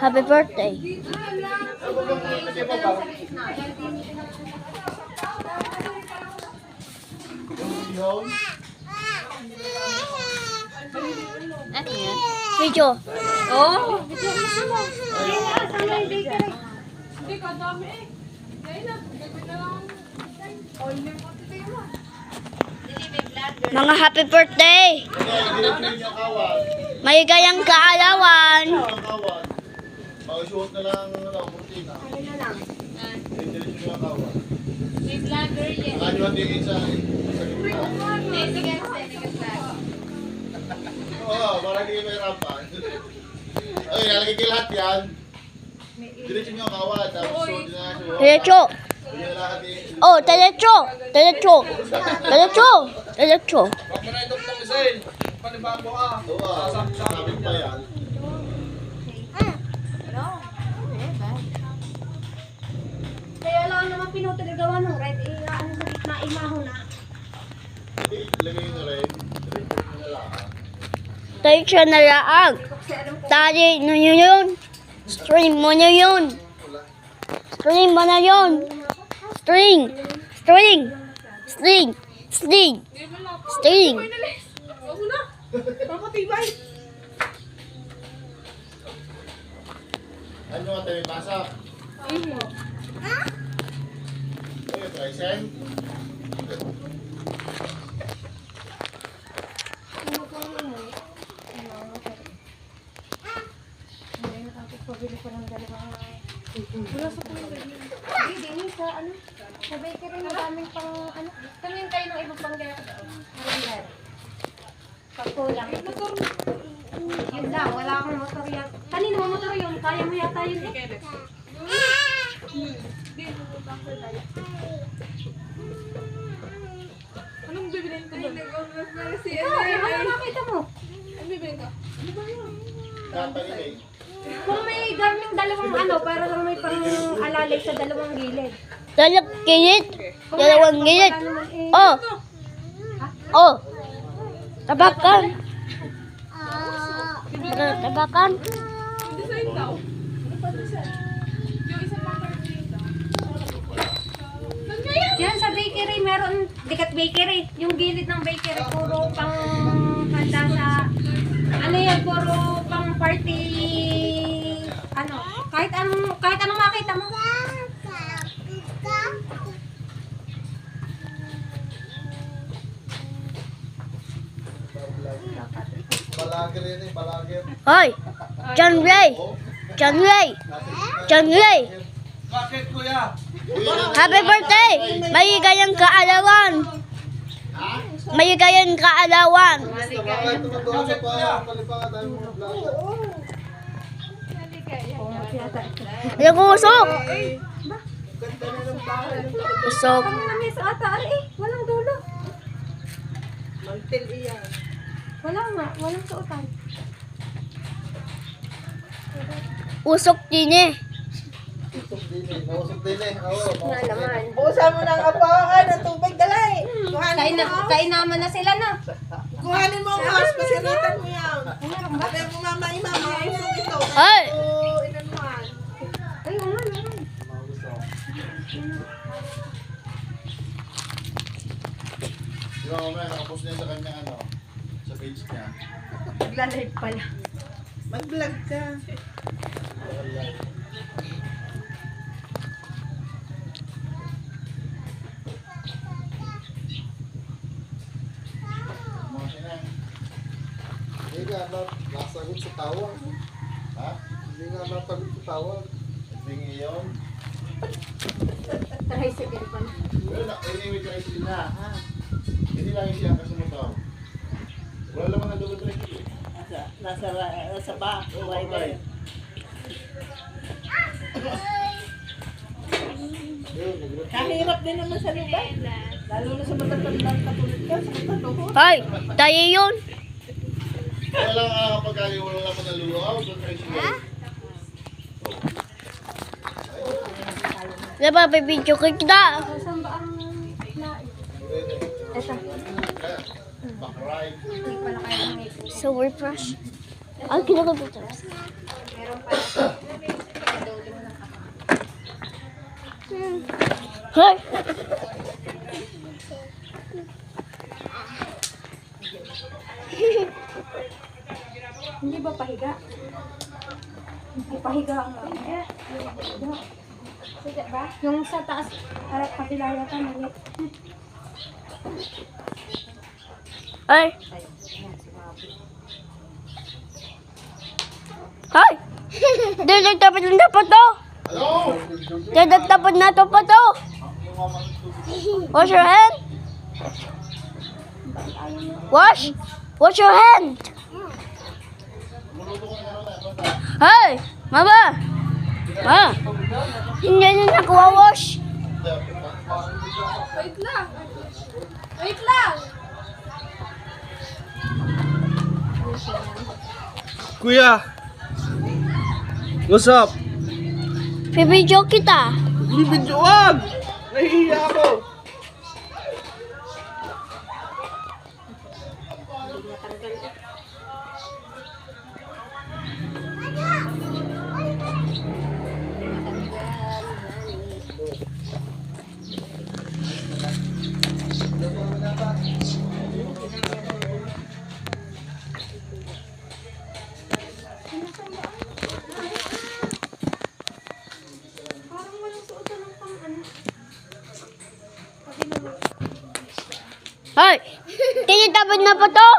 Happy birthday. Ano yan? Video. Oh! Hindi ka dami eh. Dahil na, gagawin na lang. Oil na yung konti mo. Mga happy birthday. Maligayang kaalawan. Mag-shoot na lang kurtina. Diretso na kawan. May vlogger yan. Saka nyo tingin sa gitna. Sige, vlog. Oo, para hindi may rampan. Okay, nalagay kayo lahat yan. Diretso nyo kawan. Tapos shoot na shoot. Diretso. Bigyan na lahat eh. Oh, diretso. Diretso. Diretso. Diretso. Huwag mo na itong isayin. Panibago ka. Oo, sabi pa yan. Kaya lang naman pinutulagawa ng red, ano sa gitna, imaho na. Ilagay nyo rin. Diretso nyo na lahat. Diretso na laang. Tali nyo yun. String mo nyo yun. String mo na yun. String. String. String. String. String. Huwag mo na. Papatibay. Ano nga tayo basak? Okay, Tricen. Pabili ko ng dalawang wala sa kulang ganyan. Hindi, din sa ano, sa bakery madaming pang ano, tumingin kayo ng ibang pang gaya. Pagkulang. Yun lang, wala akong motor yan. Kanino mo motor yun? Kaya mo yata yun eh. Anong bibilin ko doon? Ano nakita mo? Anong bibilin ko? Kapalinig. Kung may gaming dalawang ano, para lang may pang alalay sa dalawang gilid. Dalawang gilid. Kung Dalawang meron, gilid. wala naman eh. Oh. Oh. Tabakan. Tabakan. Design daw. Ano pa design? Yung isa pang design daw. Saan kaya? Yan sa bakery, meron, dikat bakery. Yung gilid ng bakery, puro pang handa sa, ano yan, puro pang party, ano, kahit anong makita mo. Balager yan eh, balager. Hoy. John Ray. John Ray. John Ray. Bakit kuya? Happy birthday. Maligayang kaalawan. Maligayang kaalawan. Bakit tumunduhan sa palipangan tayo mga vlog? Yung usok. Usok. Kami na may sa ata, eh, walang dulo. Wala nga, walang suotan. Usok din eh. Usok din eh, nausok din eh. Oo, Nga naman. Busan mo ng apakan ng tubig, dalay. Kuhanin mo. Kain naman na sila na. Kuhanin mo ang house, pasiritan mo yan. Ate mo mama, imama, yung ito. Ay. Oo, inanuhan. Ay, oo nga naman. Di ba mamaya nakapost na yun sa kanya ano? Sa page niya. Nagla-live pala. Mag-vlog ka. Mga sinang. Hindi nga nasagot sa tawag. Ha? Hindi nga nasagot sa tawag. Hindi ngayon. Tricycle pala. Pero anyway, guys, yun na. Ha? Hindi lang yung siya kasumutaw. Wala naman ang double track eh. Nasa back, uway ba? Kahirap din naman sa lugar. Lalo na sa matatandang katulad ka, sa katuhod. Ay. Tayo yun. Kaya lang kapag wala naman naluluaw, doon tayo siya. Diba, bibidyo kita. Saan ba ang lain? Ito. Back right. Hindi pala kaya ng ito. So, refresh. Ay, kinakabit. Meron pa. Kaduli mo ng ako. Hoy! Hindi ba pahiga? Hindi pahiga ang Sige ba? Yung sa taas, kabila yata maliit. Ay! Hoy! Dapat na po to! Ano? Dapat na to po to! Wash your hand! Wash! Wash your hand! Hey! Mama! Ma! Hindi na nakuha-wash! Wait lang. Wait lang. Kuya! What's up? Bibidyo kita! Bibidyoan! Nahihiya ako! Parang walang suotan ng pang ano. Hoy! Dapat na po to!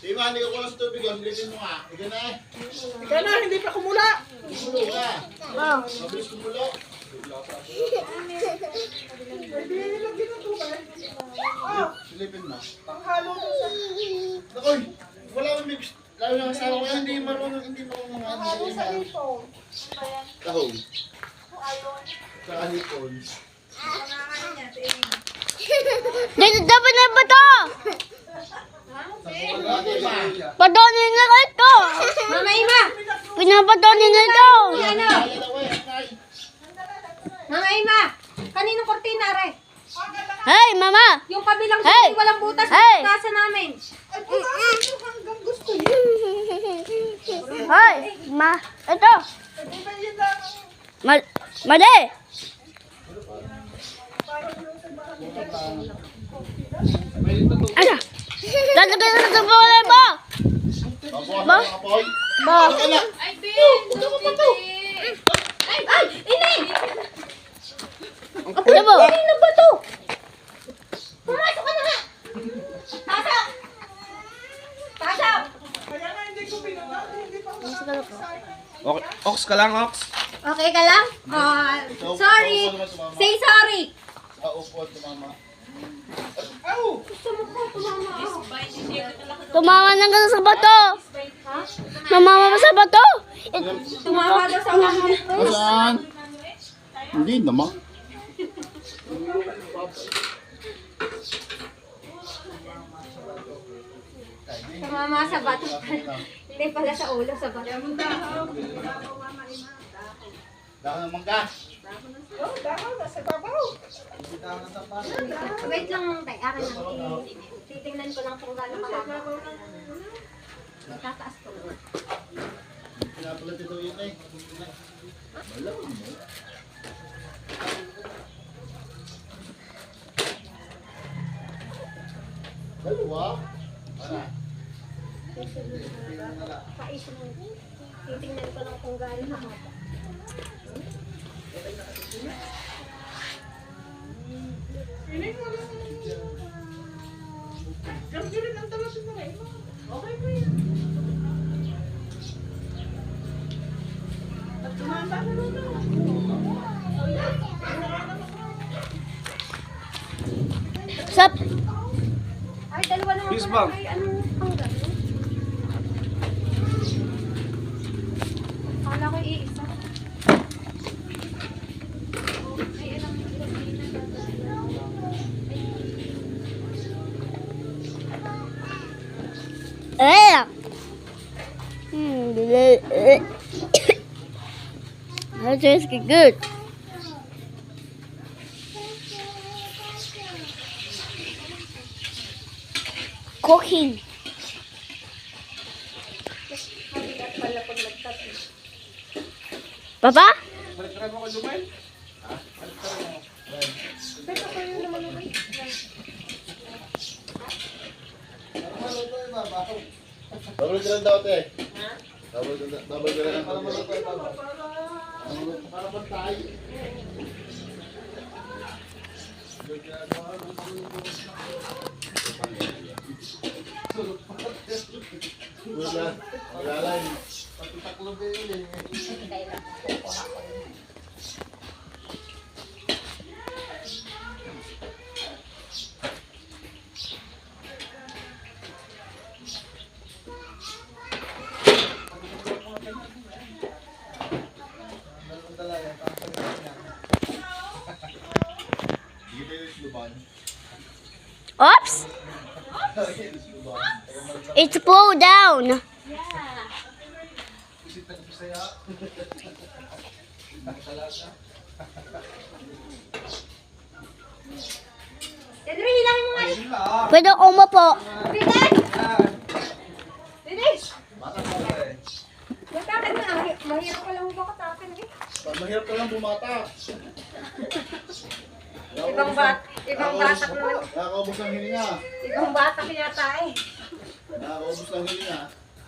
Di ba, hindi ko kulang sa tubig. Ang bilitin mo nga. Ika na eh. Ika na, hindi pa kumula. Kumulo ka. Mabilis kumulo. Silipin mo. Panghalo to sa... Nakoy, wala akong mix. Lalo ng asawa ko yan, hindi marunong Panghalo sa ipon. Tahong. Sa alipon. Dapat na po to! Patonin na ito! Mama Ima! Pinapatonin na ito! Ano? Mama Ima! Kaninong kortina, re? Hey, mama! Yung kabilang Hey! hey! Walang butas. Hey! Butasan namin. Ay, pulaan nyo hanggang gusto nyo. Hoy! Ito! Hindi ba yun lang ang... Mali! Ano? Lalagay na sa kulay mo! Babukas na mga poy. Ba? Ay, Ben! Ay! Ini! Ano mo? Ano ba to? Pumasok ka na nga! Pasok! Pasok! Kaya nga hindi ko pinula. Hindi pa ako Okay, Ox ka lang, Ox. Okay ka lang? Sorry! Say sorry! Sa upo at mama. Gusto mo ko tumama ako. Tumama na ka sa bato! Tumama ka sa bato! Tumama daw sa mga Saan? Hindi naman. Tumama sa bato. Hindi pala sa ulo, sa bato. Daka naman ka. Oh, dahil nasa babaw. Wait lang, tay. Akin lang. Titingnan ko lang kung gano'n kahaba. Tataas ko. Pinapalat ito yun eh. Wala mo. Dalawa. Ano? Pais mo. Titingnan ko lang kung gano'n kahaba. Piling mo lang. Gamgirin ang talasin mo rin. Okay po yan. At tumanda na lang na. Sap! Ay, dalawa naman Please, pala. ma'am. Ay, anong pang gano'n? Akala ko iisa. Eh! That tastes good. Cooking. Papa? Double ka lang daw, te. Double ka lang. Para matay. Wala. Oops! It's blow down. Henry, hilahin mo nga yun. Pwede umupo. Dennis! Matakan na. Mahirap ka lang mo baka takan eh. Mahirap ka lang bumata. Ibang batak naman. Nakakaubos ng hininga. Ibang batak yata eh. Nakakaubos ng hininga.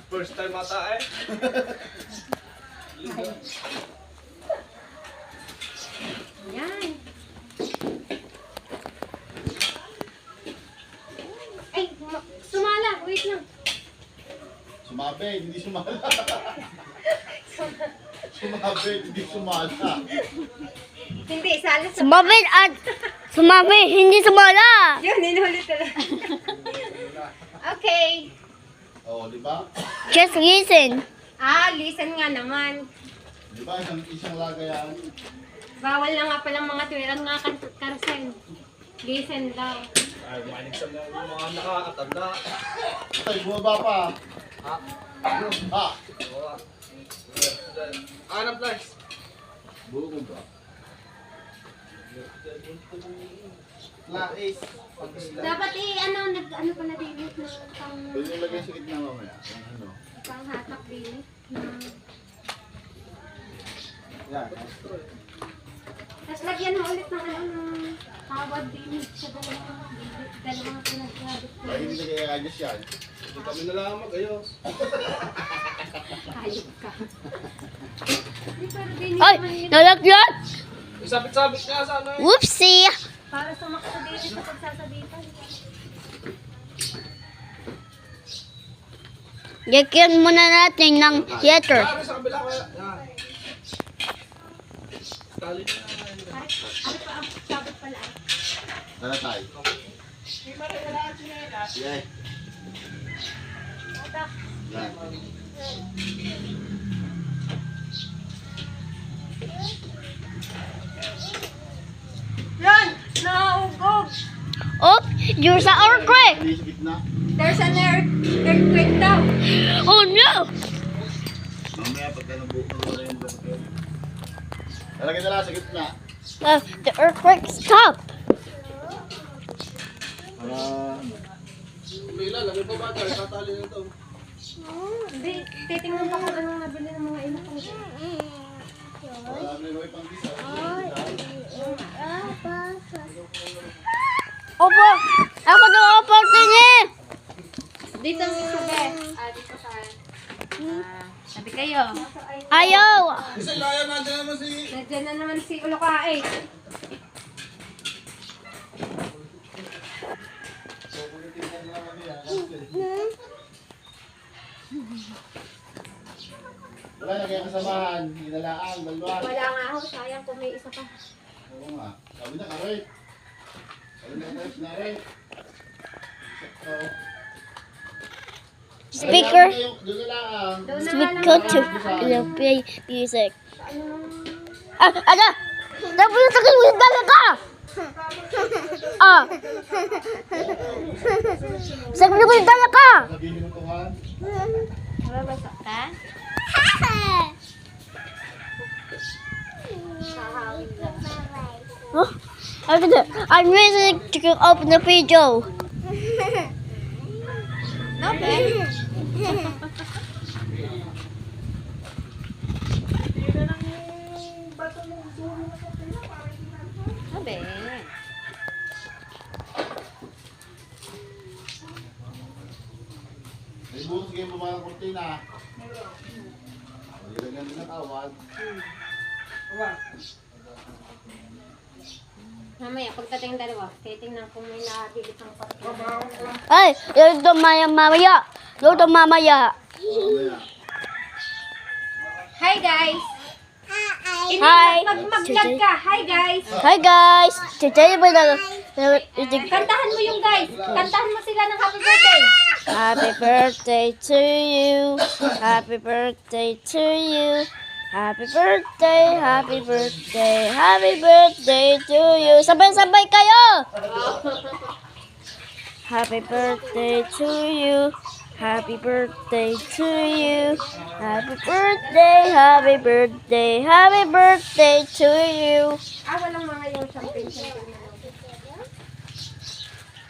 First time ata eh. Yan. Ay, sumala. Wait lang. Sumabe, hindi sumala. Sumabe, hindi sumala. Hindi, sala sa... Sumabi, hindi sumala. Yun, inulit na lang. Okay. Oo, di ba? Just listen. Listen nga naman. Di ba? Isang lagayan. Bawal na nga palang mga tuwiran nga karasal. Listen daw. Ay, makinig sa mga nakakatanda. Ay, bumaba pa. Ha? Ha? Anap guys. Bukod ba? Lais. Dapat ano pala din na pang Pwede yung lagay sa gitna mamaya. Yung ano. hatak din. Yan. Tapos lagyan mo ulit ng ng tawad din sa dalawang pinagsabi ko. Ay, hindi na kaya kanyas yan. Hindi kami na lang mag-ayos. Hayop ka. Hindi, pero din Ay, naman yun. nalagyan. Sabit-sabit nga sa ano eh. Whoopsie. Para sumakto din sa pagsasabitan. Lagyan muna natin ng heater. Sabi sa kabila kaya. Yan. Tali na. Ano pa ang sabot pala? Tara tayo. Yeah. Yan. Yan! Naugog! Oh, you're sa earthquake. Hindi sa gitna. There's an earthquake daw. Oh no. Mamaya pagka nabuko na yung bakit. Talagay na lang sa gitna. The earthquake stopped. Para... Bila, lagay pa ba tayo? Tatali na ito. Hindi, titingnan pa kung anong nabili ng mga ina ko. Wala na yung pang bisa. Opo, ako na opo tingin. Dito ang isa, be. Dito ka. Sabi kayo. Ayaw. Isa laya nandiyan naman si... Nandiyan na naman si Ulokae. Wala na kaya kasamahan. Hinalaan, balwan. Wala nga ako, sayang kung may isa pa. Oo nga. Sabi na karet. Sabi na karet na rin. Speaker. Doon na lang. Doon na nga Speaker lang. to play music. Ano? Ada. Tapos yung sakit mo talaga. Sakit mo talaga. Sabihin mo Tuhan. Mababasa ka? Huh? I'm ready to open the video. Okay. Sabi. May buhos kayo mga kurtina. Ilagyan din ang tawad. Mamaya, pagdating dalawa, titingnan kung may nakabili pang parking. Ay, yung mamaya. Yung mamaya. Mamaya. Hi guys! Hi. Mag-vlog ka! Hi guys! Hi guys. Today we're gonna Kantahan mo yung guys! Kantahan mo sila ng happy birthday! Happy birthday to you. Happy birthday to you. Happy birthday, happy birthday, happy birthday to you. Sabay-sabay kayo. Happy birthday to you. Happy birthday to you. Happy birthday, happy birthday, happy birthday to you. Walang mga yung champagne.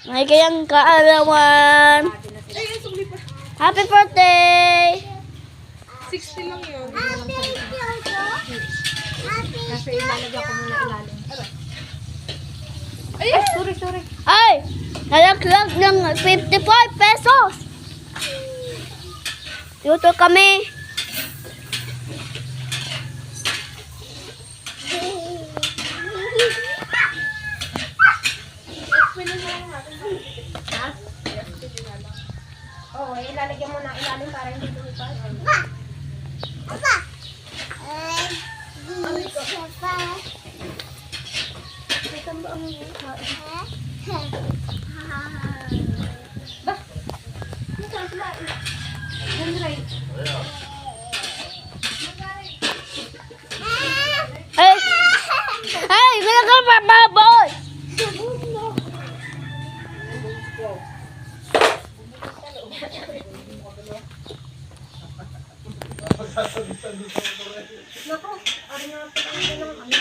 May kayang kaalawan. Ay, ang sumli pa. Happy birthday. 60 lang yun. Kasi ilalagyan ko muna ilalim. Ay, Sorry. Ay, nalaglag ng 55 pesos. Luto kami. Ha? Oo, ilalagyan mo na ilalim para hindi lumipad. Ay, ay, nalaglag pa baboy. Naku, ari nga pala ang ganang ano.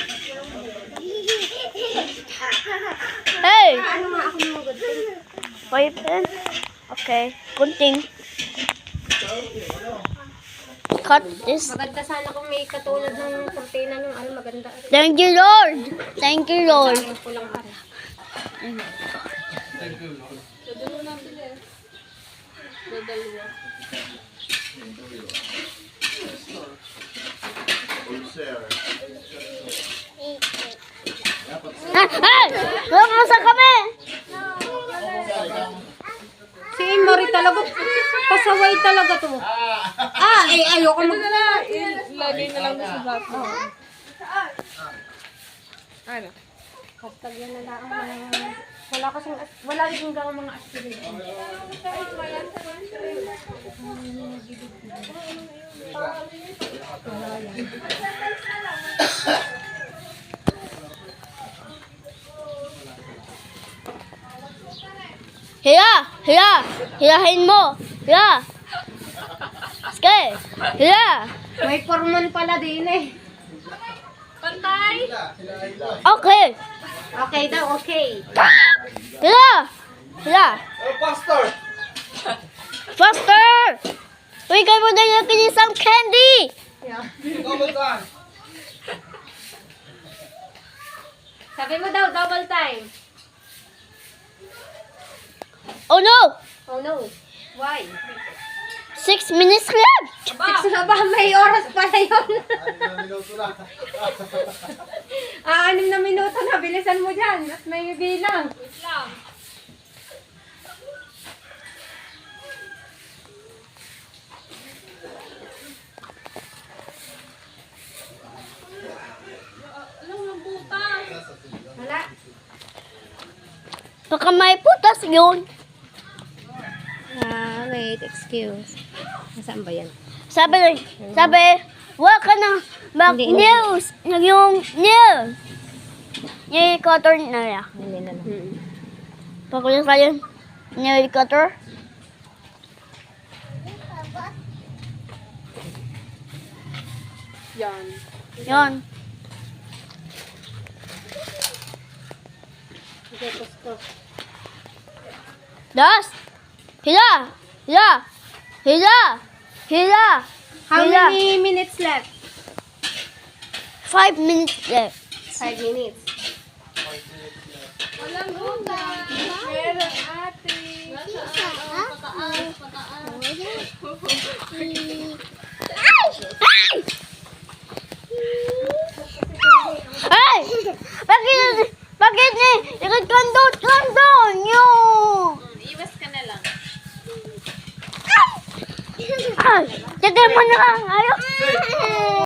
Hey, Ano nga ako numugod? wait. Okay, kunting. Cut this. Maganda sana kung may katulad ng kurtina ng ano maganda. Thank you, Lord. Thank you, Lord. Ang pulang pare. Ulcer. Ay, lumasa kami. Si Mari talaga, pasaway talaga to. Ayoko mag... ilagay na lang sa bato. Ano? Hashtag yan na lang ang mga... Wala rin hanggang mga aspirin. Hilahin mo. Hila. Sige, hila. May forman pala din eh. Pantay! Okay. Okay daw, okay. Hila. Pastor! Faster. Bigay mo na yung kinisang candy. Double time! Sabi mo daw, double time. Oh no. Oh no. Why? 6 minutes left. Six na ba? May oras pa na yun. 6 na minuto na. Bilisan mo dyan. At may bilang. Wait lang. Alam ng butas. Wala. Baka may putas yun. Wait. Excuse. Nasaan ba yan? Sabi, wala ka na mag-news. Yung news. Yung cutter na yan. Hindi na lang. Pakulit kayo. Yung cutter. Yan. Yun. Sige, gusto. Das. Hila. How Hila. many minutes left? 5 minutes left. 5 minutes. Walang butas. Meron ate. Pataas, pataas. Ay! Bakit ni? Ikot-kando nyo! Iwas ka na lang. Ay! Tigil mo na! Ayaw!